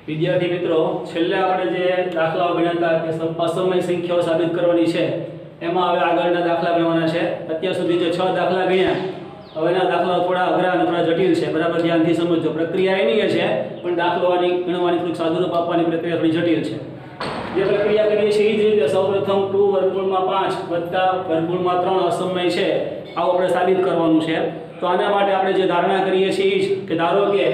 વિદ્યાર્થી મિત્રો, છેલ્લે આપણે જે દાખલાઓ ગણ્યા હતા કે અસમય સંખ્યાઓ સાબિત કરવાની છે, એમાં હવે આગળના દાખલા ગણવાના છે. અત્યાર સુધી જે 6 દાખલા ગણ્યા, હવેના દાખલાઓ થોડા અઘરા અને થોડા જટિલ છે. બરાબર ધ્યાનથી સમજો. પ્રક્રિયા એની છે, પણ દાખલાઓની ગણવાની થોડીક સાદુરૂપ આપવાની પ્રક્રિયા થોડી જટિલ છે. જે પ્રક્રિયા કરીએ છીએ એ જ રીતે સૌપ્રથમ 2√5 વત્તા √3 અસમય છે, આવું આપણે સાબિત કરવાનું છે. તો આના માટે આપણે જે ધારણા કરીએ છીએ એ કે ધારો કે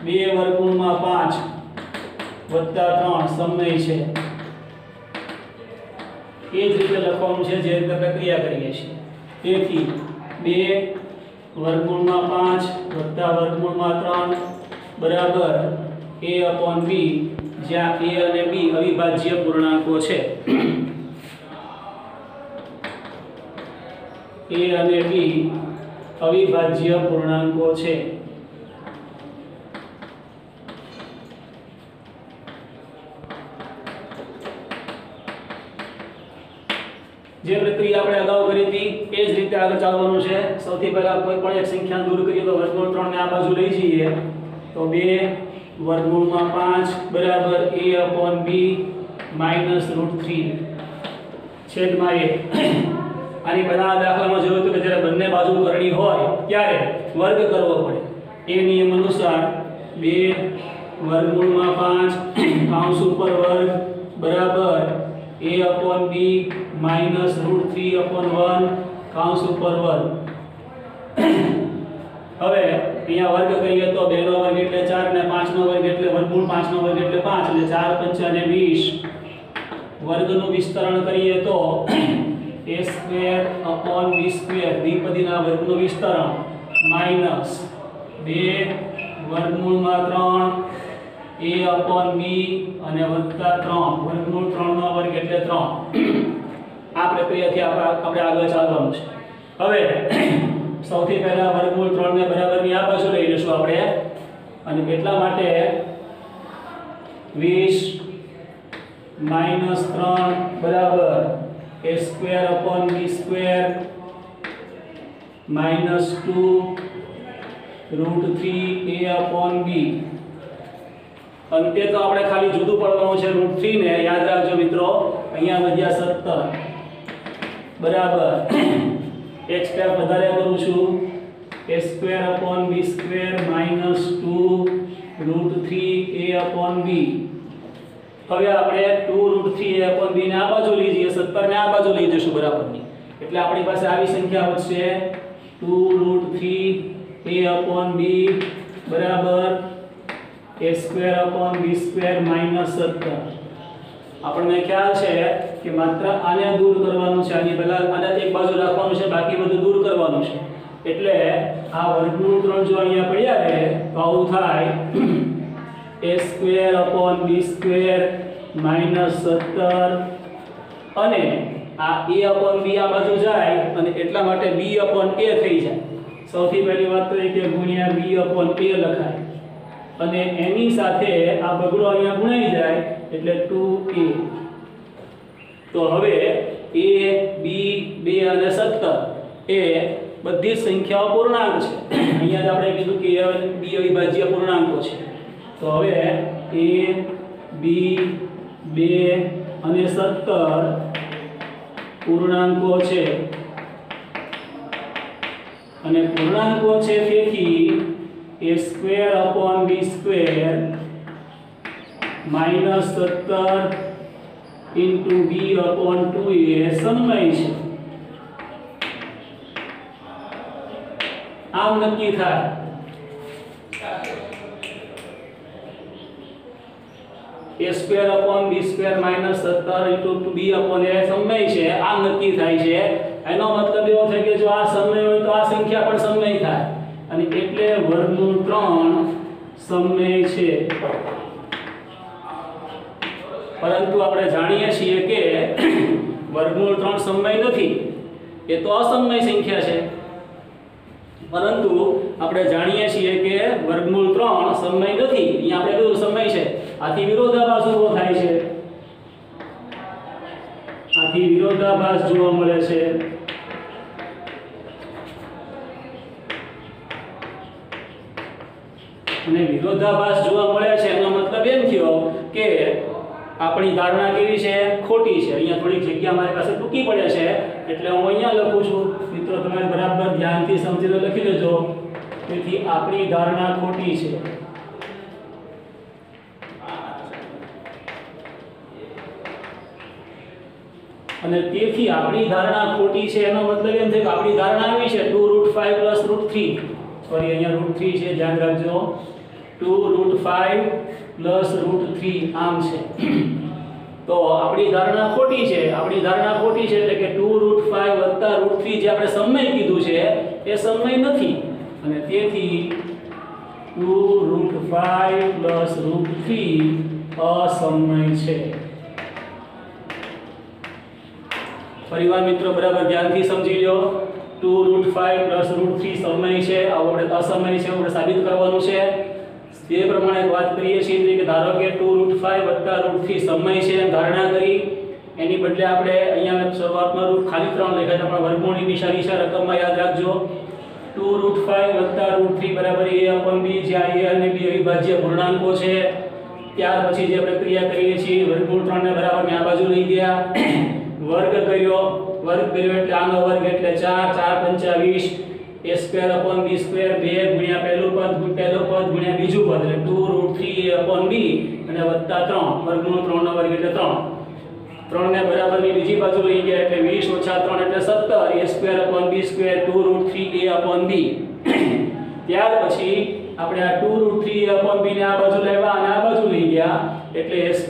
2√5 વત્તા 3 સમય છે. એ જ રીતે લખવાનું છે જે રીતે પ્રક્રિયા કરીએ છીએ. તેથી 2√5 વત્તા √3 બરાબર a/b, જ્યાં a અને b અવિભાજ્ય પૂર્ણાંકો છે. a અને b અવિભાજ્ય પૂર્ણાંકો છે. જે પ્રક્રિયા આપણે અગાઉ કરી હતી એ જ રીતે આગળ ચાલવાનું છે. સૌથી પહેલા કોઈ પણ એક સંખ્યા દૂર કરીએ તો √3 ને આ બાજુ લઈ જઈએ તો 2√5 બરાબર a/b -√3 છેદમાં a. આની પહેલા દાખલામાં જોયું હતું કે જ્યારે બંને બાજુ કરણી હોય ત્યારે વર્ગ કરવો પડે. એ નિયમ અનુસાર 2√5 કૌંસ ઉપર વર્ગ બરાબર a/b -√3/1 કૌંસ ઉપર વર્ગ. હવે અહીંયા વર્ગ કરીએ તો 2 નો વર્ગ એટલે 4 ને 5 નો વર્ગ એટલે √5 નો વર્ગ એટલે 5 એટલે 4 × 5 = 20. વર્ગનું વિસ્તરણ કરીએ તો a²/b² દ્વિપદીના વર્ગનું વિસ્તરણ માઈનસ 2√3 a/b અને વત્તા 3 √3 નો વર્ગ એટલે 3. આ પ્રક્રિયાથી આપણે આગળ ચાલવાનું છે. હવે સૌથી પહેલા √3 ને બરાબરની આ બાજુ લઈ લેશું આપણે, અને એટલા માટે 20 - 3 બરાબર a²/b² -2√3a/b. અંતે તો આપણે ખાલી જુદું પડવાનું છે √3 ને. યાદ રાખજો મિત્રો, અહીંયા વધ્યા 17 બરાબર એક સ્ટેપ વધારે કરું છું a²/b² -2√3a/b. હવે આપણે 2√3a/b ને આ બાજુ લઈ જઈએ, 17 ને આ બાજુ લઈ જઈશું બરાબરની. એટલે આપણી પાસે આવી સંખ્યા વધશે 2√3a/b બરાબર a²/b² -17. આપણને ખ્યાલ છે કે માત્ર આને દૂર કરવાનું છે. આની પહેલા આને એક બાજુ રાખવાનું છે, બાકી બધું દૂર કરવાનું છે. એટલે આ √3 જો અહીંયા પડ્યા રહે તો આવું થાય a²/b² -17 અને આ a/b આ બાજુ જાય અને એટલા માટે b/a થઈ જાય. સૌથી પહેલી વાત તો એ કે ગુણ્યા b/a લખાય અને એની સાથે આ બગડો અહીંયા ગુણાઈ જાય એટલે 2a. તો હવે a, b, 2 અને 17 એ બધી સંખ્યાઓ પૂર્ણાંક છે. અહીંયા જ આપણે કીધું કે a અને b અવિભાજ્ય પૂર્ણાંકો છે. તો હવે a, b, 2 અને 17 પૂર્ણાંકો છે. અને પૂર્ણાંકો છે તેથી a²/b² -17 × b/2a સમય છે. આમ નક્કી થાય a²/b² -17 × b/a સમય છે. આમ નક્કી થાય છે. એનો મતલબ એવો થાય કે જો આ સમય હોય તો આ સંખ્યા પણ સમય થાય, અને એટલે √3 સમય છે. પરંતુ આપણે જાણીએ છીએ કે √3 સમય નથી, એ તો અસમય સંખ્યા છે. પરંતુ આપણે જાણીએ છીએ કે √3 સમય નથી. અહીંયા આપણે કીધું સમય છે. આથી વિરોધાભાસ ઊભો થાય છે. આથી વિરોધાભાસ જોવા મળે છે. અને વિરોધાભાસ જોવા મળે છે એનો મતલબ એમ થયો કે આપણી ધારણા કેવી છે, ખોટી છે. અહીંયા થોડીક જગ્યા મારી પાસે ટૂંકી પડે છે એટલે હું અહીંયા લખું છું. મિત્રો તમે બરાબર ધ્યાનથી સમજીને લખી લેજો. તેથી આપણી ધારણા ખોટી છે. અને તેથી આપણી ધારણા ખોટી છે એનો મતલબ એમ છે કે આપણી ધારણા આવી છે 2√5 + √3. સોરી અહીંયા √3 છે, ધ્યાન રાખજો. 2√5 + √3 આમ છે. તો આપણી ધારણા ખોટી છે. આપણી ધારણા ખોટી છે એટલે કે 2√5 + √3 જે આપણે સમય કીધું છે એ સમય નથી. અને તેથી 2√5 + √3 અસમય છે. પરિવાર મિત્રો બરાબર ધ્યાનથી સમજી લો. 2√5 + √3 સમય છે, આપણે અસમય છે, આપણે સાબિત કરવાનું છે. તે પ્રમાણે વાત કરીએ છીએ કે ધારો કે 2√5 + √3 સમય છે ધારણા કરી. એની બદલે આપણે અહીંયા શરૂઆતમાં રૂટ ખાલી 3 લખ્યા હતા, પણ વર્ગમૂળની નિશાની છે રકમમાં યાદ રાખજો. 2√5 + √3 બરાબર a/b, જ્યાં a અને b અવિભાજ્ય પૂર્ણાંકો છે. ત્યાર પછી જે આપણે ક્રિયા કરીએ છીએ વર્ગમૂળ 3 ને બરાબર આ બાજુ લઈ ગયા, વર્ગ કર્યો એટલે આનો વર્ગ એટલે 4, 4 × 5 = 20, a²/b², 2 ગુણ્યા પહેલું પદ ગુણ્યા બીજું પદ એટલે 2√3a/b અને વત્તા 3, વર્ગમૂળ 3 નો વર્ગ એટલે 3. 3 ને બરાબરની બીજી બાજુ લઈ ગયા એટલે 20 - 3 એટલે 17, a²/b², 2√3a/b. ત્યાર પછી આપણે આ 2√3a/b ને આ બાજુ લાવ્યા અને આ બાજુ લઈ ગયા એટલે a²/b²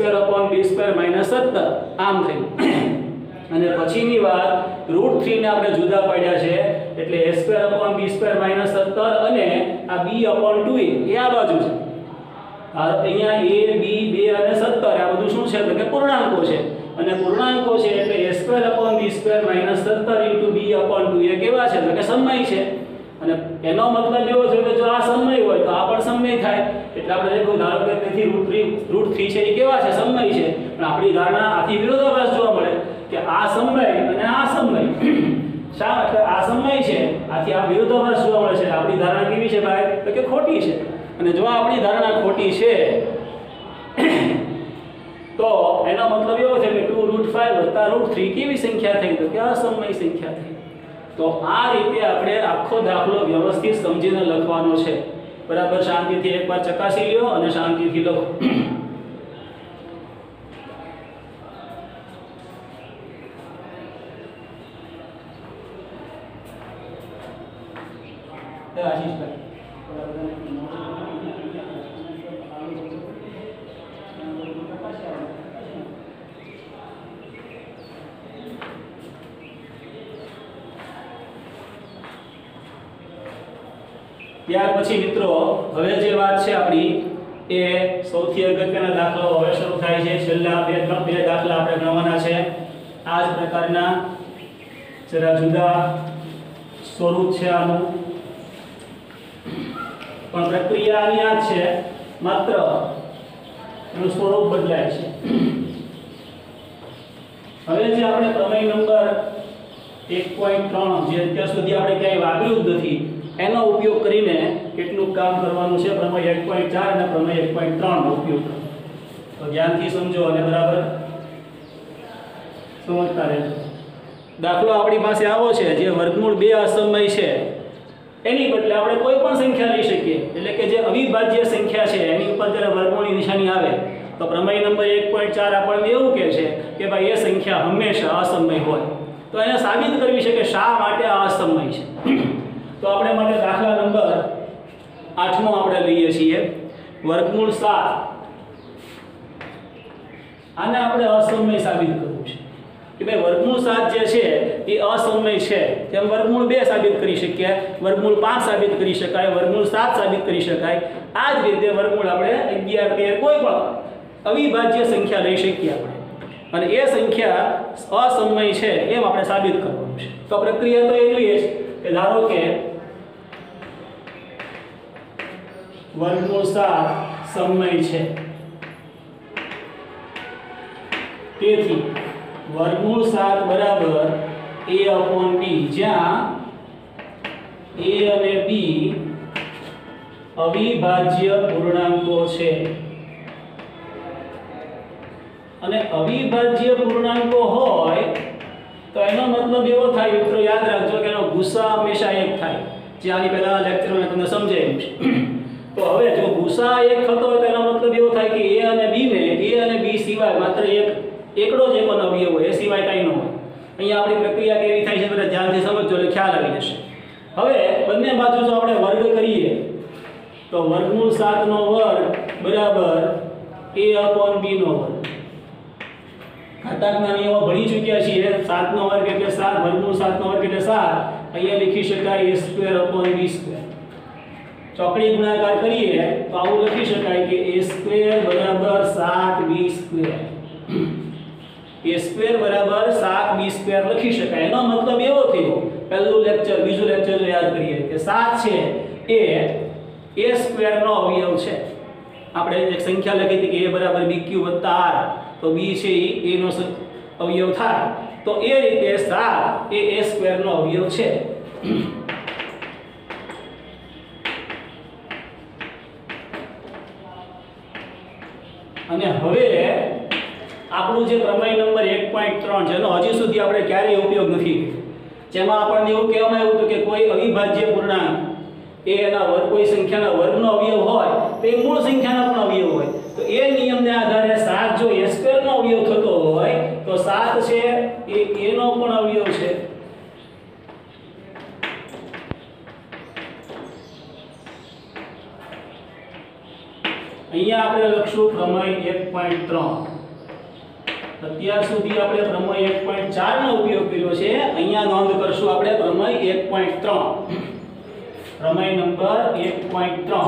- 17 આમ થયું. અને પછીની વાત √3 ને આપણે જુદા પાડ્યા છે એટલે a²/b² - 17 અને આ b/2 એ આ બાજુ છે. અહીંયા a, b, 2 અને 17 આ બધું શું છે તો કે પૂર્ણાંકો છે. અને પૂર્ણાંકો છે એટલે a²/b² - 17 * b/2 એ કેવા છે તો કે સમય છે. અને એનો મતલબ એવો છે કે જો આ સમય હોય તો આ પણ સમય થાય. એટલે આપણે લખ્યું ધારો કે તેથી √3 છે એ કેવા છે, સમય છે. પણ આપણી ધારણા આથી વિરોધાભાસ જોવા મળે કે આ સમય અને આ સમય શા એટલે આ સમય છે, આથી આ વિરોધાભાસ જોવા મળે છે. આપણી ધારણા કેવી છે ભાઈ તો કે ખોટી છે. અને જો આપણી ધારણા ખોટી છે તો એનો મતલબ એવો છે કે 2√5 + √3 કેવી સંખ્યા થઈ તો કે અસમય સંખ્યા થઈ. તો આ રીતે આપણે આખો દાખલો વ્યવસ્થિત સમજીને લખવાનો છે. બરાબર શાંતિથી એકવાર ચકાસી લ્યો અને શાંતિથી લખો. આશીષભાઈ ત્યાર પછી મિત્રો હવે જે વાત છે આપણી એ સૌથી અગત્યના દાખલાઓ હવે શરૂ થાય છે. છેલ્લા બે દાખલા આપણે ગણવાના છે. આ જ પ્રકારના જરા જુદા સ્વરૂપ છે આનું, પણ પ્રક્રિયા આની આ જ છે, માત્ર એનું સ્વરૂપ બદલાય છે. હવે જે આપણે પ્રમેય નંબર 1.3 જે અત્યાર સુધી આપણે ક્યાંય વાપર્યું જ નથી એનો ઉપયોગ કરીને કેટલું કામ કરવાનું છે. પ્રમેય 1.4 અને પ્રમેય 1.3 નો ઉપયોગ કરો. તો ધ્યાનથી સમજો અને બરાબર સમજતા રહેજો. દાખલો આપણી પાસે આવો છે જે વર્ગમૂળ 2 અસમય છે એની બદલે આપણે કોઈ પણ સંખ્યા લઈ શકીએ. એટલે કે જે અવિભાજ્ય સંખ્યા છે એની ઉપર જ્યારે વર્ગમૂળની નિશાની આવે તો પ્રમેય નંબર 1.4 આપણને એવું કહે છે કે ભાઈ એ સંખ્યા હંમેશા અસમય હોય. તો એને સાબિત કરવી છે કે શા માટે આ અસમય છે. તો આપણે માટે દાખલા નંબર 8મો આપણે લઈએ છીએ. વર્ગમૂળ 7 આને આપણે અસમય સાબિત કરવું છે કે ભાઈ વર્ગમૂળ 7 જે છે એ અસમય છે. તેમ વર્ગમૂળ 2 સાબિત કરી શકીએ, વર્ગમૂળ 5 સાબિત કરી શકાય, વર્ગમૂળ 7 સાબિત કરી શકાય. આ જ રીતે વર્ગમૂળ આપણે 11, 13 કોઈ પણ અવિભાજ્ય સંખ્યા લઈ શકીએ આપણે, અને એ સંખ્યા અસમય છે એમ આપણે સાબિત કરવાનું છે. તો પ્રક્રિયા તો એટલી જ કે ધારો કે વર્ગમૂળ 7 સમય છે, તેથી વર્ગમૂળ 7 બરાબર a/b, જ્યાં a અને b અવિભાજ્ય પૂર્ણાંકો છે અને અવિભાજ્ય પૂર્ણાંકો હોય તો એનો મતલબ એવો થાય મિત્રો, યાદ રાખજો કે એનો ગુસા હંમેશા 1 થાય, જે આની પહેલા લેક્ચરમાં તમને સમજાવ્યું છે. તો હવે જો ગુસા 1 થતો હોય તો એનો મતલબ એવો થાય કે a અને b ને a અને b સિવાય માત્ર એકડો જ એક અવયવ હોય, એ સિવાય કંઈ ન હોય. અહીંયા આપણી પ્રક્રિયા કેવી થાય છે બધા ધ્યાનથી સમજજો એટલે ખ્યાલ આવી જશે. હવે બંને બાજુ જો આપણે વર્ગ કરીએ તો વર્ગમૂળ 7 નો વર્ગ બરાબર a/b નો વર્ગ. ઘાતાંકના નિયમો ભણી ચૂક્યા છીએ. 7 નો વર્ગ એટલે 7, વર્ગમૂળ 7 નો વર્ગ એટલે 7. અહીંયા લખી શકાય a²/b². ચોકડી ગુણાકાર કરીએ તો આવું લખી શકાય કે a² બરાબર 7b². a² બરાબર 7b² લખી શકાય. એનો મતલબ એવો થયો, પહેલું લેક્ચર બીજું લેક્ચર જો યાદ કરીએ કે 7 છે એ a² નો અવયવ છે. આપણે એક સંખ્યા લખી હતી કે a બરાબર bq + r, તો b છે એ a નો અવયવ થાય. તો એ રીતે 7 એ a² નો અવયવ છે. અને હવે આપણું જે પ્રમેય નંબર 1.3 જેનો હજી સુધી આપણે ક્યારેય ઉપયોગ નથી કર્યો, જેમાં આપણને એવું કહેવામાં આવ્યું હતું કે કોઈ અવિભાજ્ય પૂર્ણાંક એ એના વર્ગ, કોઈ સંખ્યાના વર્ગનો અવયવ હોય તો એ મૂળ સંખ્યાનો પણ અવયવ હોય. તો એ નિયમને આધારે 7 જો a² નો અવયવ થતો હોય તો 7 છે એ a નો પણ અવયવ છે. અહીંયા આપણે લખશું પ્રમેય 1.3. અત્યાર સુધી આપણે પ્રમેય 1.4 નો ઉપયોગ કર્યો છે. અહીંયા નોંધ કરશું આપણે પ્રમેય 1.3. પ્રમેય નંબર 1.3.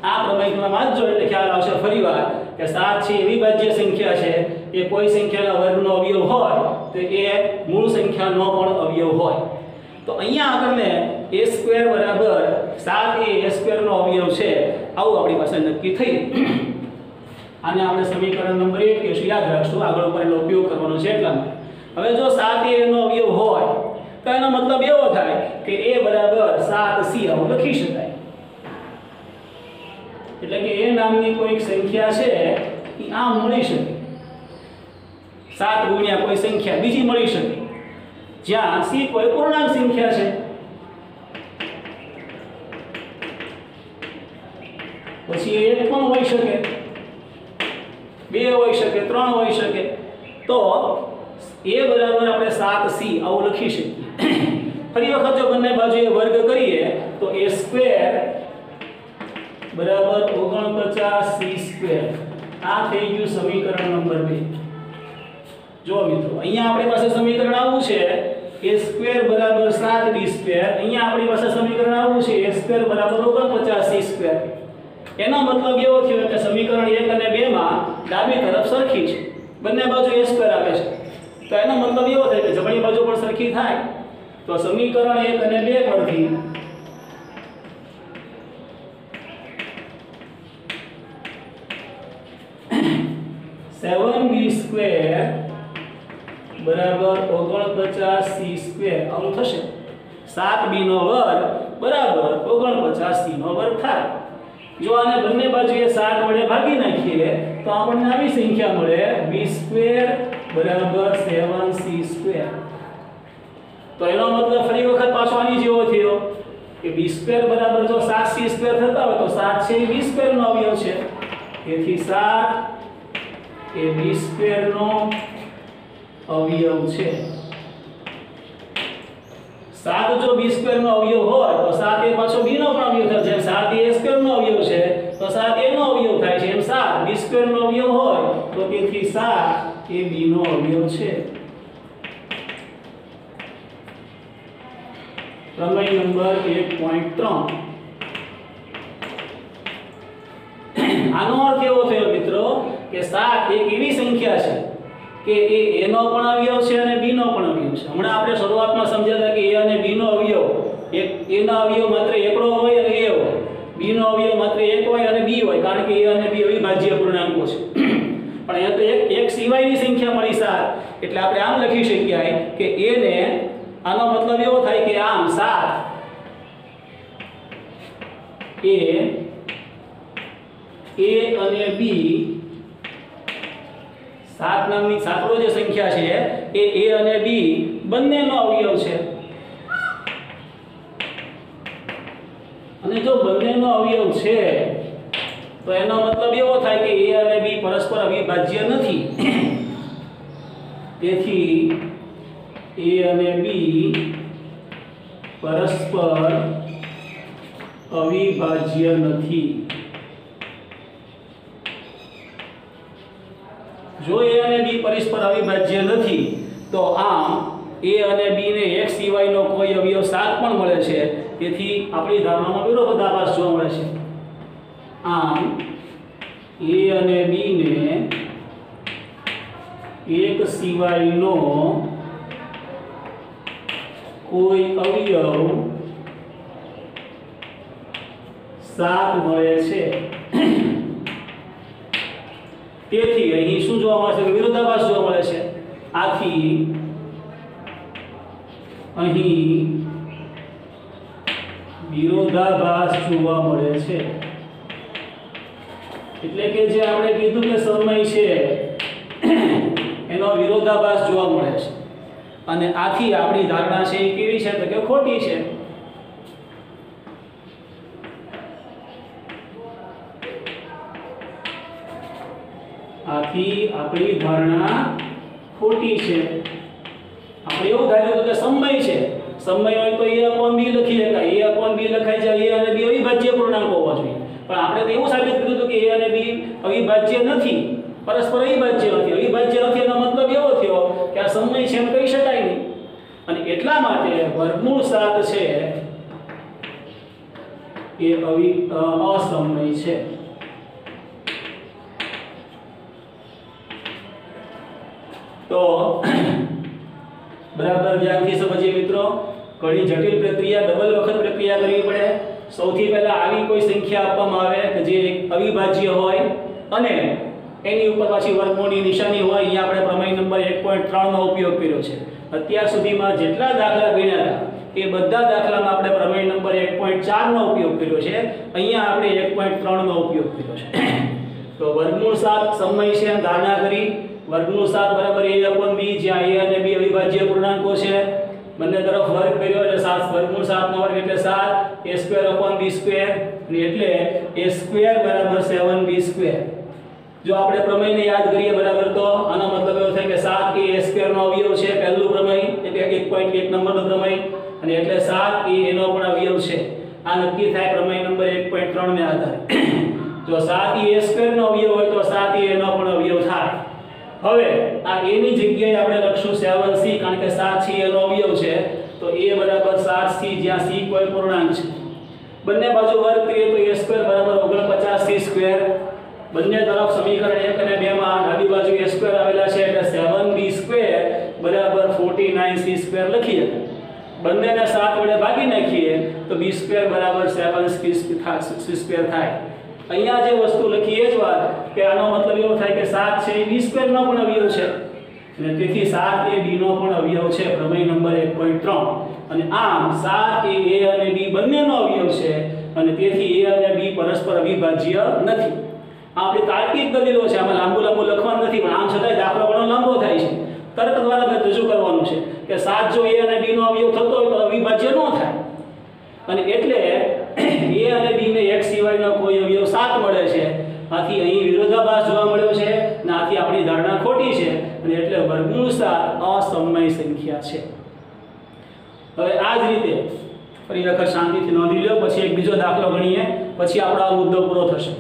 આ પ્રમેય તમે વાંચજો એટલે ખ્યાલ આવશે ફરીવાર કે 7 છે એવી ભાજ્ય સંખ્યા છે એ કોઈ સંખ્યાના વર્ગનો અવયવ હોય તો એ મૂળ સંખ્યાનો પણ અવયવ હોય. તો અહીંયા આપણને a² બરાબર 7 એ a² નો અવયવ છે આવું આપણી પાસે નક્કી થઈ. આને આપણે સમીકરણ નંબર 1 કહીશું, યાદ રાખશું, આગળ ઉપર એનો ઉપયોગ કરવાનો છે એટલા માટે. હવે જો 7 એ નો અવયવ હોય તો એનો મતલબ એવો થાય કે a બરાબર 7c આવું લખી શકાય. એટલે કે a નામની કોઈ સંખ્યા છે એ આમ મળી શકે, 7 ગુણ્યા કોઈ સંખ્યા બીજી મળી શકે, જ્યાં c કોઈ પૂર્ણાંક સંખ્યા છે. પછી એ 1 પણ હોઈ શકે, 2 હોઈ શકે, 3 હોઈ શકે. તો a બરાબર આપણે 7c આવું લખી શકીએ. ફરી વખત જો બંને બાજુએ વર્ગ કરીએ તો a² બરાબર 49c². આ થઈ ગયું સમીકરણ નંબર 2. જો મિત્રો અહીંયા આપણી પાસે સમીકરણ આવું છે a² બરાબર 7b². અહીંયા આપણી પાસે સમીકરણ આવું છે a² બરાબર 49c². એનો મતલબ એવો થયો કે સમીકરણ 1 અને 2 માં ડાબી તરફ સરખી છે, બંને બાજુ a² આવે છે. તો એનો મતલબ એવો થાય કે જમણી બાજુ પણ સરખી થાય. તો સમીકરણ 1 અને 2 પરથી b² બરાબર 49c² આવું થશે. 7b નો વર્ગ બરાબર 49c નો વર્ગ થાય. જો આને બંને બાજુએ 7 વડે ભાગી નાખીએ તો આપણને આવી સંખ્યા મળે b² બરાબર 7c². તો એનો મતલબ ફરી વખત પાછો આની જેવો થયો કે b² બરાબર જો 7c² થતા હોય તો 7 છે એ b² નો અવયવ છે. તેથી 7 એ b² નો અવયવ છે. 7 જો b² નો અવયવ હોય તો 7 એ પાછો b નો પણ અવયવ થાય. જેમ 7 એ a² નો અવયવ છે તો 7 a નો અવયવ થાય છે, એમ 7 b² નો અવયવ હોય તો તેથી 7 એ b નો અવયવ છે. પ્રમેય નંબર 1.3. આનો અર્થ એવો થયો મિત્રો કે 7 એક એવી સંખ્યા છે કે એ a નો પણ અવયવ છે અને b નો પણ અવયવ છે. હમણાં આપણે શરૂઆતમાં સમજ્યા હતા કે a અને b નો અવયવ, એક a નો અવયવ માત્ર એકડો હોય અને a હોય, b નો અવયવ માત્ર એક હોય અને b હોય, કારણ કે a અને b અવિભાજ્ય પૂર્ણાંકો છે. પણ અહીંયા તો એક સિવાયની સંખ્યા મળી 7, એટલે આપણે આમ લખી શકીએ કે a ને, આનો મતલબ એવો થાય કે આમ 7 એ અને બી સાતડો જે સંખ્યા છે એ a અને b બંનેનો અવયવ છે અને જો બંનેનો અવયવ છે તો એનો મતલબ એવો થાય કે a અને b પરસ્પર અવિભાજ્ય નથી તેથી a અને b પરસ્પર અવિભાજ્ય નથી જો a અને b પરસ્પર અવિભાજ્ય નથી તો આમ a અને b ને એક સિવાયનો કોઈ અવયવ 7 પણ મળે છે તેથી આપણી ધારણામાં વિરોધાભાસ જોવા મળે છે આમ a અને b ને એક સિવાયનો કોઈ અવયવ 7 મળે છે તેથી અહીં શું જોવા મળે છે વિરોધાભાસ જોવા મળે છે આથી અહીં વિરોધાભાસ જોવા મળે છે એટલે કે જે આપણે કીધું કે સમય છે એનો વિરોધાભાસ જોવા મળે છે અને આથી આપણી ધારણા છે એ કેવી છે તો કે ખોટી છે આથી આપણી ધારણા ખોટી છે આપણે એવું ધાર્યું કે સમય છે સમય હોય તો a/b લખી શકાય a/b લખાય છે a અને b અવિભાજ્ય પૂર્ણાંક હોવા જોઈએ પણ આપણે તો એવું સાબિત કર્યું હતું કે a અને b અવિભાજ્ય નથી પરસ્પર અવિભાજ્ય નથી એનો મતલબ એવો થયો કે આ સમય છે એમ કહી શકાય નહીં અને એટલા માટે વર્ગમૂળ 7 છે એ અસમય છે તો બરાબર ધ્યાનથી સમજીએ મિત્રો ઘણી જટિલ પ્રક્રિયા ડબલ વખત પ્રક્રિયા કરવી પડે સૌથી પહેલા આવી કોઈ સંખ્યા આપવામાં આવે કે જે અવિભાજ્ય હોય અને એની ઉપર પાછી વર્ગમૂળની નિશાની હોય અહીંયા આપણે પ્રમેય નંબર 1.3 નો ઉપયોગ કર્યો છે અત્યાર સુધીમાં જેટલા દાખલા ગણ્યા હતા એ બધા દાખલામાં આપણે પ્રમેય નંબર 1.4 નો ઉપયોગ કર્યો છે અહીંયા આપણે 1.3 નો ઉપયોગ કર્યો છે તો વર્ગમૂળ 7 સમય છે એમ ધારણા કરી વર્ગમૂળ 7 બરાબર a/b જ્યાં a અને b અવિભાજ્ય પૂર્ણાંકો છે બંને તરફ વર્ગ કર્યો એટલે 7 વર્ગમૂળ 7 નો વર્ગ એટલે 7 a²/b² અને એટલે a² બરાબર 7b². જો આપણે પ્રમેયને યાદ કરીએ બરાબર તો આનો મતલબ એવો થાય કે 7 એ a² નો અવયવ છે પહેલું પ્રમેય એટલે 1.1 નંબરનો પ્રમેય અને એટલે 7 એ એનો પણ અવયવ છે આ નક્કી થાય પ્રમેય નંબર 1.3 ને આધારે જો 7 એ a² નો અવયવ હોય તો 7 એ એનો પણ અવયવ થાય હવે આ a ની જગ્યાએ આપણે લખશું 7c કારણ કે 7 છે એનો અવયવ છે તો a બરાબર 7c જ્યાં c કોઈ પૂર્ણાંક છે બંને બાજુ વર્ગ કરીએ તો a² બરાબર 49c². બંને તરફ સમીકરણ 1 અને 2 માં ડાબી બાજુ a² આવેલા છે એટલે 7b² બરાબર 49c² લખીએ બંનેને 7 વડે ભાગી નાખીએ તો b² બરાબર 7c² થાય અહીંયા જે વસ્તુ લખી એ જ વાત કે આનો મતલબ એવો થાય કે 7 છે એ b² નો પણ અવયવ છે અને તેથી 7 એ b નો પણ અવયવ છે પ્રમેય નંબર 1.3 અને આમ 7 એ a અને b બંનેનો અવયવ છે અને તેથી a અને b પરસ્પર અવિભાજ્ય નથી આપણી તાર્કિક દલીલો છે આમાં લાંબુ લખવાનું નથી પણ આમ છતાંય દાખલો ઘણો લાંબો થાય છે તર્ક દ્વારા રજૂ કરવાનું છે કે 7 જો a અને b નો અવયવ થતો હોય તો અવિભાજ્ય ન થાય અને એટલે a અને b ને એક સિવાયનો કોઈ અવયવ 7 મળે છે આથી અહીં વિરોધાભાસ જોવા મળ્યો છે અને આથી આપણી ધારણા ખોટી છે અને એટલે વર્ગમૂળ 7 અસમય સંખ્યા છે હવે આ જ રીતે ફરી વખત શાંતિથી નોંધી લો પછી એક બીજો દાખલો ગણીએ પછી આપણો આ મુદ્દો પૂરો થશે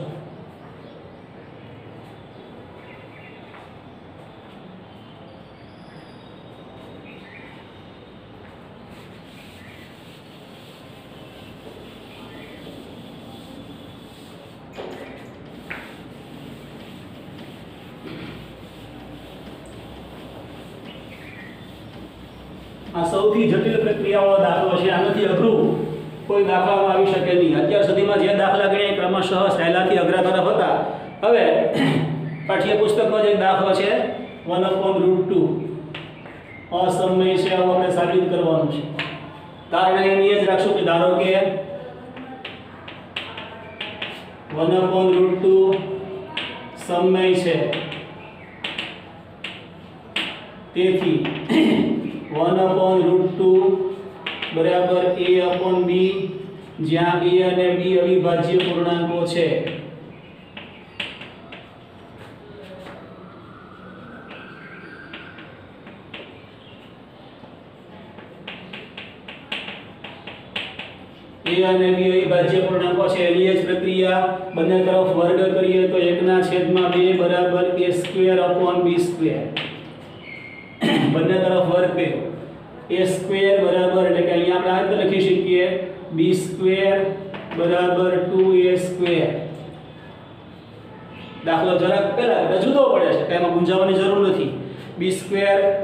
આ સૌથી જટિલ પ્રક્રિયાવાળો દાખલો છે આનાથી અઘરું કોઈ દાખલામાં આવી શકે નહીં અત્યાર સુધીમાં જે દાખલા ગણ્યા ક્રમશઃ સહેલાથી અઘરા તરફ હતા હવે પાઠ્યપુસ્તકનો જે દાખલો છે 1/√2 અસમય છે આવું આપણે સાબિત કરવાનું છે કારણ એની એ જ રાખશું કે ધારો કે 1/√2 સમય છે તેથી 1/√2 બરાબર a/b જ્યાં a અને b અવિભાજ્ય પૂર્ણાંકો છે a અને b અવિભાજ્ય પૂર્ણાંકો છે એની જ પ્રક્રિયા બંને તરફ વર્ગ કરીએ તો 1/2 બરાબર a²/b². બંને તરફ વર્ગ કર્યો a² બરાબર એટલે કે અહીંયા આપણે આ રીતે લખી શકીએ b² બરાબર 2a². દાખલો જરાક પહેલા જુદો પડે છે કે એમાં ગુંજાવવાની જરૂર નથી. b²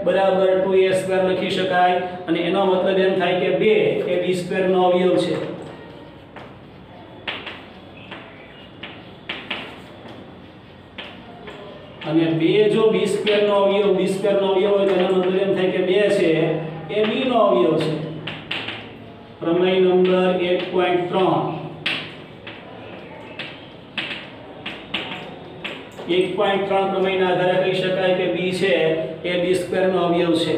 બરાબર 2a² લખી શકાય અને એનો મતલબ એમ થાય કે 2 એ b² નો અવયવ છે. અને 2 જો b² નો અવયવ હોય તો એનો મતલબ એમ થાય કે 2 છે એ b નો અવયવ છે. પ્રમેય નંબર 1.3 પ્રમેયના આધારે કહી શકાય કે b છે એ b² નો અવયવ છે.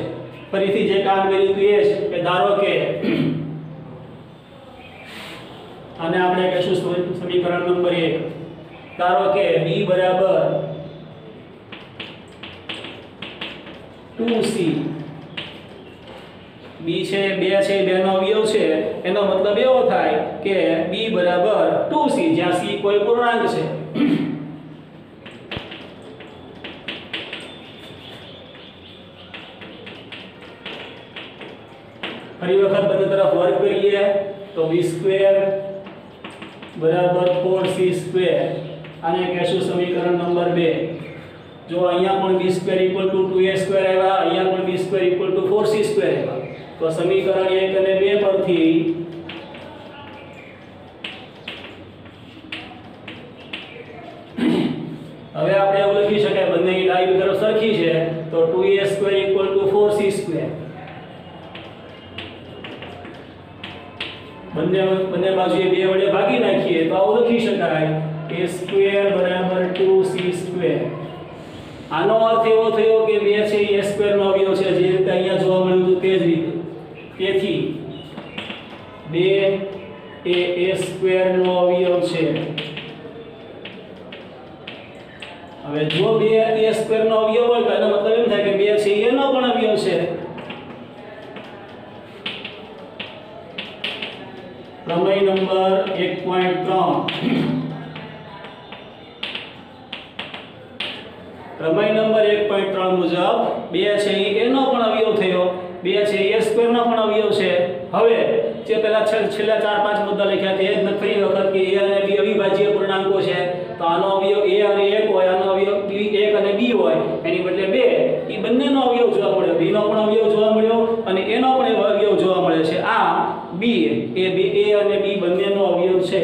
ફરીથી જે કામ કર્યું હતું એ જ કે ધારો કે આને આપણે કહીશું સમીકરણ નંબર 1. ધારો કે b બરાબર 2c b છે 2 છે 2 નો અવયવ છે એનો મતલબ એવો થાય કે b બરાબર 2c જ્યાં c કોઈ પૂર્ણાંક છે. ફરી વખત બંને તરફ વર્ગ કરીએ તો b² બરાબર 4c². આને કહેશું સમીકરણ નંબર 2. જો અહીંયા પણ b² = 2a² આવ્યા અહીંયા પણ b² = 4c² આવ્યા તો સમીકરણ 1 અને 2 પરથી હવે આપણે એવું લખી શકાય બંનેની ડાબી તરફ સરખી છે તો 2a² = 4c². બંને બાજુએ 2 વડે ભાગી નાખીએ તો આવું લખી શકાય a² બરાબર 2c². આનો અર્થ એવો થયો કે 2 છે એ a² નો અવયવ છે જે રીતે અહીંયા જોવા મળ્યું હતું તે જ રીતે. તેથી 2 એ a² નો અવયવ છે. હવે જો 2 a² નો અવયવ હોય તો એનો મતલબ એમ થાય કે 2 છે એનો પણ અવયવ છે. પ્રમેય નંબર 1.3 પ્રમેય નંબર 1.3 મુજબ 2 છે એનો પણ અવયવ થયો 2 છે a² નો પણ અવયવ છે. હવે જે પહેલા છેલ્લા 4-5 મુદ્દા લખ્યા તે જ ફરી વખત કે a અને b અવિભાજ્ય પૂર્ણાંકો છે તો આનો અવયવ a અને 1 હોય આનો અવયવ b1 અને b હોય એની બદલે 2 એ બંનેનો અવયવ જોવા મળ્યો b નો પણ અવયવ જોવા મળ્યો અને a નો પણ અવયવ જોવા મળે છે. આ b એ a અને b બંનેનો અવયવ છે.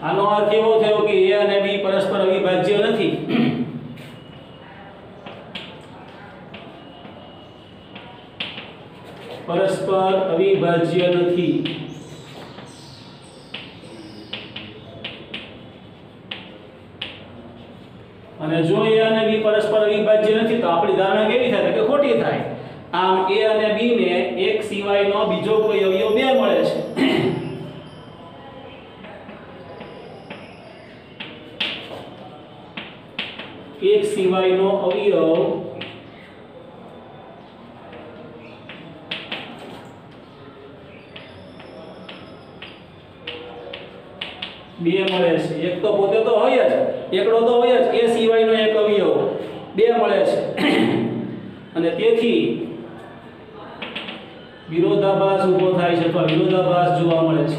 આનો અર્થ એવો થયો કે a અને b પરસ્પર અવિભાજ્ય નથી. પરસ્પર અવિભાજ્ય નથી. અને જો a અને b પરસ્પર અવિભાજ્ય નથી તો આપણી ધારણા કેવી થાય કે ખોટી થાય. આમ a અને b ને એક સિવાયનો બીજો કોઈ અવયવ 2 મળે છે. એક સિવાયનો અવયવ બે મળે છે. એક તો પોતે તો હોય જ એકડો તો હોય જ એ સિવાયનો એક અવયવ 2 મળે છે અને તેથી વિરોધાભાસ ઊભો થાય છે અથવા વિરોધાભાસ જોવા મળે છે.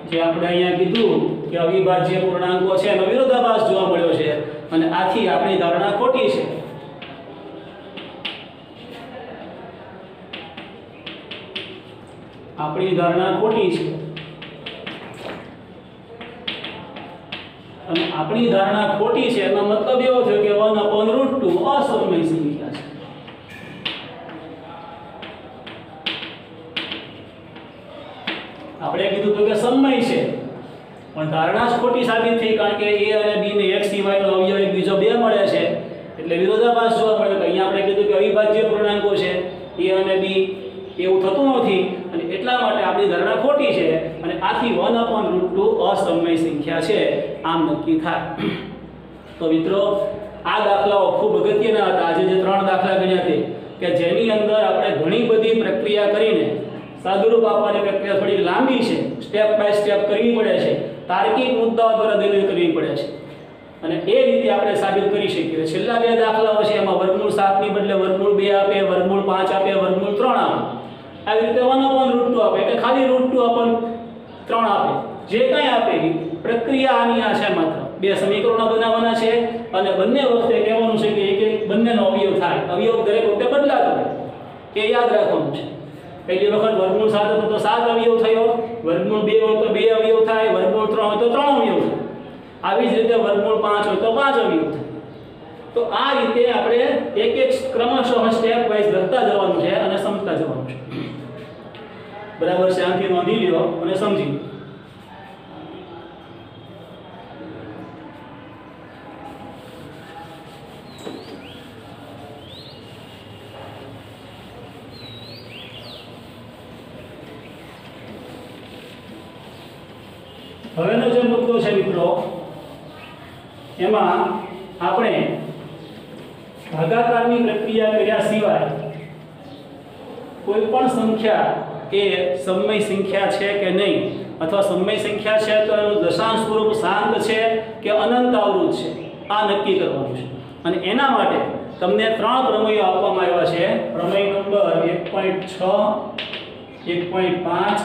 જે આપણે અહીંયા કીધું કે અવિભાજ્ય પૂર્ણાંકો છે એનો વિરોધાભાસ જોવા મળ્યો છે અને આથી આપણી ધારણા ખોટી છે. આપણી ધારણા ખોટી છે. અને આપણી ધારણા ખોટી છે એનો મતલબ એવો છે કે 1/√2 અસમય સંખ્યા છે. આપણે કીધું તો કે સમય છે પણ ધારણા જ ખોટી સાબિત થઈ કારણ કે a અને b ને એક સિવાયનો અવયવ એક બીજો 2 મળે છે એટલે વિરોધાભાસ જોવા મળે. કે અહીંયા આપણે કીધું કે અવિભાજ્ય પૂર્ણાંકો છે a અને b એવું થતું નથી અને એટલા માટે આપણી ધારણા ખોટી છે અને આથી 1/√2 અસમય સંખ્યા છે આમ નક્કી થાય. તો મિત્રો આ દાખલાઓ ખૂબ અગત્યના હતા. આજે જે 3 દાખલા ગણ્યા છે કે જેની અંદર આપણે ઘણી બધી પ્રક્રિયા કરીને સાદુરૂપ આપવાની પ્રક્રિયા થોડી લાંબી છે, સ્ટેપ બાય સ્ટેપ કરવી પડે છે, તાર્કિક મુદ્દાઓ દ્વારા દલીલ કરવી પડે છે અને એ રીતે આપણે સાબિત કરી શકીએ. છેલ્લા 2 દાખલાઓ છે એમાં વર્ગમૂળ 7 ની બદલે વર્ગમૂળ 2 આપે, વર્ગમૂળ 5 આપે, વર્ગમૂળ 3 આપે. આવી રીતે 1/√2 આપે કે ખાલી √2/3 આપે. જે કંઈ આપે પ્રક્રિયા આની આ છે. માત્ર 2 સમીકરણો બનાવવાના છે અને બંને વખતે કહેવાનું છે કે એક બંનેનો અવયવ થાય. અવયવ દરેક વખતે બદલાતો હોય એ યાદ રાખવાનું છે. પહેલી વખત વર્ગમૂળ 7 હતો તો 7 અવયવ થયો, વર્ગમૂળ 2 હોય તો 2 અવયવ થાય, વર્ગમૂળ 3 હોય તો 3 અવયવ થાય. આવી જ રીતે વર્ગમૂળ 5 હોય તો 5 અવયવ થાય. તો આ રીતે આપણે એક ક્રમશઃ સ્ટેપ વાઇઝ લખતા જવાનું છે અને સમજતા જવાનું છે. બરાબર છે? આથી નોંધી લ્યો અને સમજી લો. હવેનો જે મુદ્દો છે મિત્રો એમાં આપણે ભાગાકારની પ્રક્રિયા કર્યા સિવાય કોઈ પણ સંખ્યા એ સમય સંખ્યા છે કે નહીં અથવા સમય સંખ્યા છે તો એનું દશાંશ સ્વરૂપ શાંત છે કે અનંત આવૃત છે આ નક્કી કરવાનું છે. અને એના માટે તમને 3 પ્રમેયો આપવામાં આવ્યા છે. પ્રમેય નંબર 1.6, 1.5,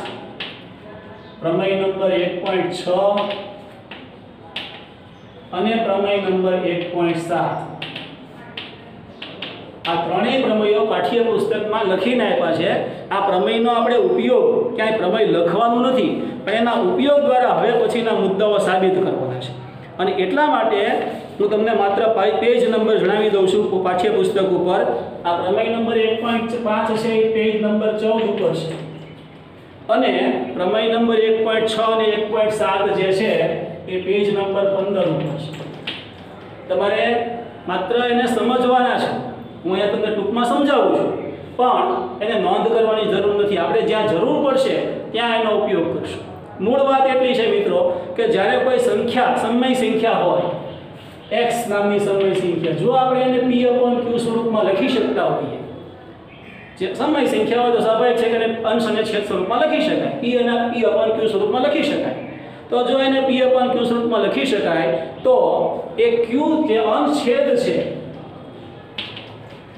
પ્રમેય નંબર 1.6 અને પ્રમેય નંબર 1.7. આ ત્રણેય પ્રમેયો પાઠ્યપુસ્તકમાં લખીને આપ્યા છે. આ પ્રમેયનો આપણે ઉપયોગ ક્યાંય પ્રમેય લખવાનું નથી પણ એના ઉપયોગ દ્વારા હવે પછીના મુદ્દાઓ સાબિત કરવાના છે. અને એટલા માટે હું તમને માત્ર પેજ નંબર જણાવી દઉં છું પાઠ્યપુસ્તક ઉપર. આ પ્રમેય નંબર 1.5 છે એ પેજ નંબર 14 ઉપર છે અને પ્રમેય નંબર 1.6 અને 1.7 જે છે એ પેજ નંબર 15 ઉપર છે. તમારે માત્ર એને સમજવાના છે. હું અહીંયા તમને ટૂંકમાં સમજાવું છું પણ એને નોંધ કરવાની જરૂર નથી. આપણે જ્યાં જરૂર પડશે ત્યાં એનો ઉપયોગ કરશું. મૂળ વાત એટલી છે મિત્રો કે જ્યારે કોઈ સંખ્યા સમય સંખ્યા હોય x નામની સમય સંખ્યા, જો આપણે એને p/q સ્વરૂપમાં લખી શકતા હોઈએ, જે સમય સંખ્યા હોય તો સ્વાભાવિક છે કે અંશ અને છેદ સ્વરૂપમાં લખી શકાય. p અને p/q સ્વરૂપમાં લખી શકાય. તો જો એને p/q સ્વરૂપમાં લખી શકાય તો એ q જે અંશ છેદ છે,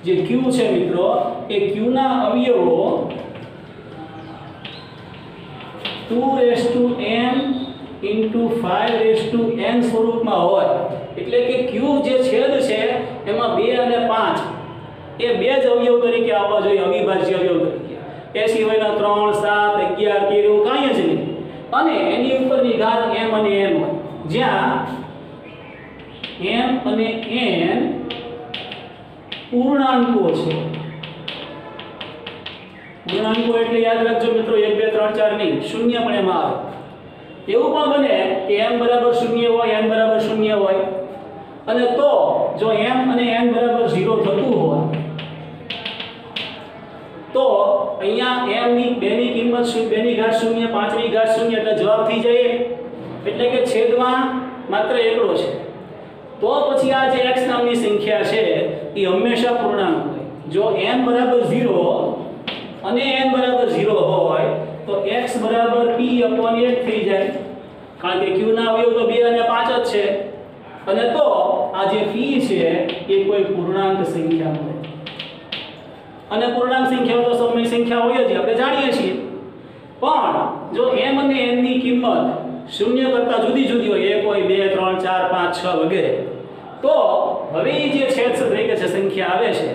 જે q છે મિત્રો એ q ના અવયવો 2m * 5n સ્વરૂપમાં હોય. એટલે કે q જે છેદ છે એમાં 2 અને 5 એ બે જ અવયવ તરીકે આવવા જોઈએ, અવિભાજ્ય અવયવ તરીકે. એ સિવાયના 3, 7, 11, 13 એવું કાંઈ જ નહીં. અને એની ઉપરની ઘાત m અને n હોય, જ્યાં m અને n પૂર્ણાંકો છે. પૂર્ણાંકો એટલે યાદ રાખજો મિત્રો 1, 2, 3, 4 નહીં, શૂન્ય પણ એમાં આવે. એવું પણ બને કે m = 0 હોય, n = 0 હોય અને તો જો m અને n = 0 થતું હોય તો અહીંયા m ની 2 ની કિંમત 2 ની ઘાત 0, 5 ની ઘાત 0 એટલે જવાબ થઈ જાય એટલે કે છેદમાં માત્ર એકડો છે. તો પછી આ જે x નામની સંખ્યા છે એ હંમેશા પૂર્ણાંક હોય. જો m = 0 અને n = 0 હોય તો x = p/1 થઈ જાય કારણ કે q ના અવયવ તો 2 અને 5 જ છે. અને તો આ જે p છે એ કોઈ પૂર્ણાંક સંખ્યા હોય અને પૂર્ણાંક સંખ્યાઓ તો સમય સંખ્યા હોય જ આપણે જાણીએ છીએ. પણ જો m અને n ની કિંમત 0 કરતા જુદી જુદી હોય, 1 હોય, 2, 3, 4, 5, 6 વગેરે, તો હવે જે છેદ તરીકે જે સંખ્યા આવે છે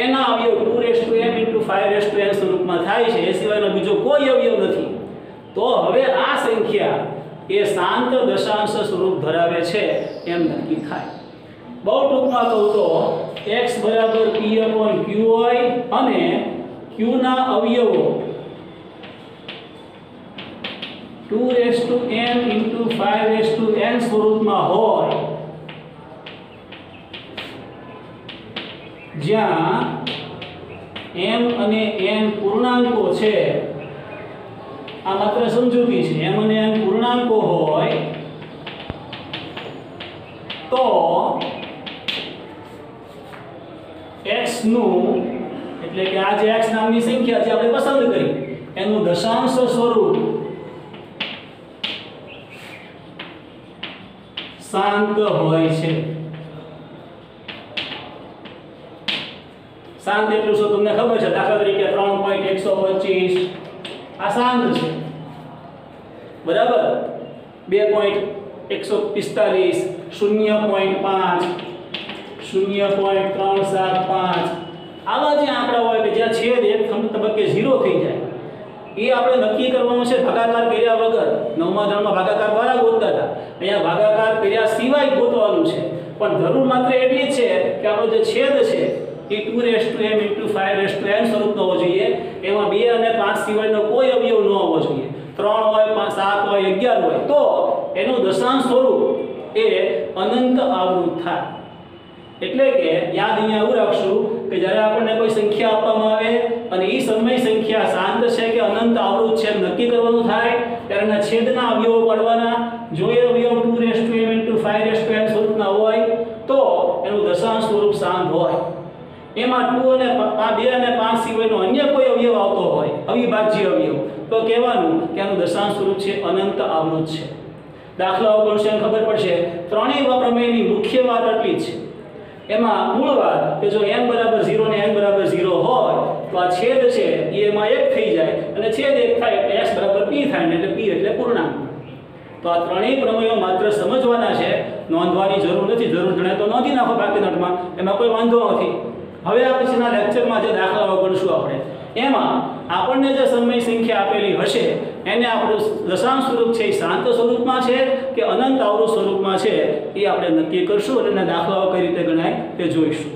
એના અવયવ 2m * 5n સ્વરૂપમાં થાય છે. એ સિવાયનો બીજો કોઈ અવયવ નથી. તો હવે આ સંખ્યા એ શાંત દશાંશ સ્વરૂપ ધરાવે છે એમ નક્કી થાય. બહુ ટૂંકમાં કહું તો x બરાબર p upon q હોય અને q ના અવયવો 2n into 5n સ્વરૂપમાં હોય, જ્યાં m અને n પૂર્ણાંકો છે. આ માત્ર સમજૂતી છે. m અને n પૂર્ણાંકો હોય તો x નું એટલે કે આ જે x નામની સંખ્યા છે આપણે પસંદ કરી એનું દશાંશ સ્વરૂપ શાંત હોય છે. શાંત એટલું શું તમને ખબર છે? દાખલા તરીકે 3.125 આ શાંત છે, બરાબર. 2.145 0.5 0.375 આવા જે આંકડા હોય કે જ્યાં છેદ એક તબક્કે 0 થઈ જાય, એ આપણે નક્કી કરવાનું છે ભાગાકાર કર્યા વગર. 9મા ધોરણમાં ભાગાકાર દ્વારા ગોતતા હતા, અહીંયા ભાગાકાર કર્યા સિવાય ગોતવાનું છે. પણ જરૂર માત્ર એટલી જ છે કે આપણો જે છેદ છે એ 2m into 5n સ્વરૂપનો હોવો જોઈએ. એમાં 2 અને 5 સિવાયનો કોઈ અવયવ ન હોવો જોઈએ. 3 હોય 7 હોય 11 હોય તો એનું દશાંશ સ્વરૂપ એ અનંત આવૃત થાય. એટલે કે યાદ અહીંયા એવું રાખશું કે જ્યારે આપણને કોઈ સંખ્યા આપવામાં આવે અને એ સમય સંખ્યા શાંત છે કે અનંત આવૃત છે નક્કી કરવાનું થાય ત્યારે એના છેદના અવયવો પાડવાના. જો એ અવયવ 2m into 5n સ્વરૂપના હોય તો એનું દશાંશ સ્વરૂપ શાંત હોય. એમાં 2 અને 5 સિવાયનો અન્ય કોઈ અવયવ આવતો હોય, અવિભાજ્ય અવયવ, તો કહેવાનું કે આનું દશાંશ સ્વરૂપ છે અનંત આવૃત છે. દાખલાઓ ગણશે ખબર પડશે. ત્રણેય પ્રમેયની મુખ્ય વાત એટલી જ છે. એમાં મૂળ વાત કે જો m બરાબર 0 અને n બરાબર 0 હોય તો આ છેદ છે એ એમાં 1 થઈ જાય અને છેદ 1 થાય એટલે x બરાબર p થાય એટલે p એટલે પૂર્ણાંક. તો આ ત્રણેય પ્રમેયો માત્ર સમજવાના છે, નોંધવાની જરૂર નથી. જરૂર જણાય તો નોંધી નાખો બાકી નોટમાં, એમાં કોઈ વાંધો નથી. હવે આ પછીના લેક્ચરમાં જે દાખલાઓ ગણશું આપણે એમાં આપણને જે સમય સંખ્યા આપેલી હશે એને આપણું દશાંશ સ્વરૂપ છે એ શાંત સ્વરૂપમાં છે કે અનંત આવૃત સ્વરૂપમાં છે એ આપણે નક્કી કરશું અને દાખલાઓ કઈ રીતે ગણાય તે જોઈશું.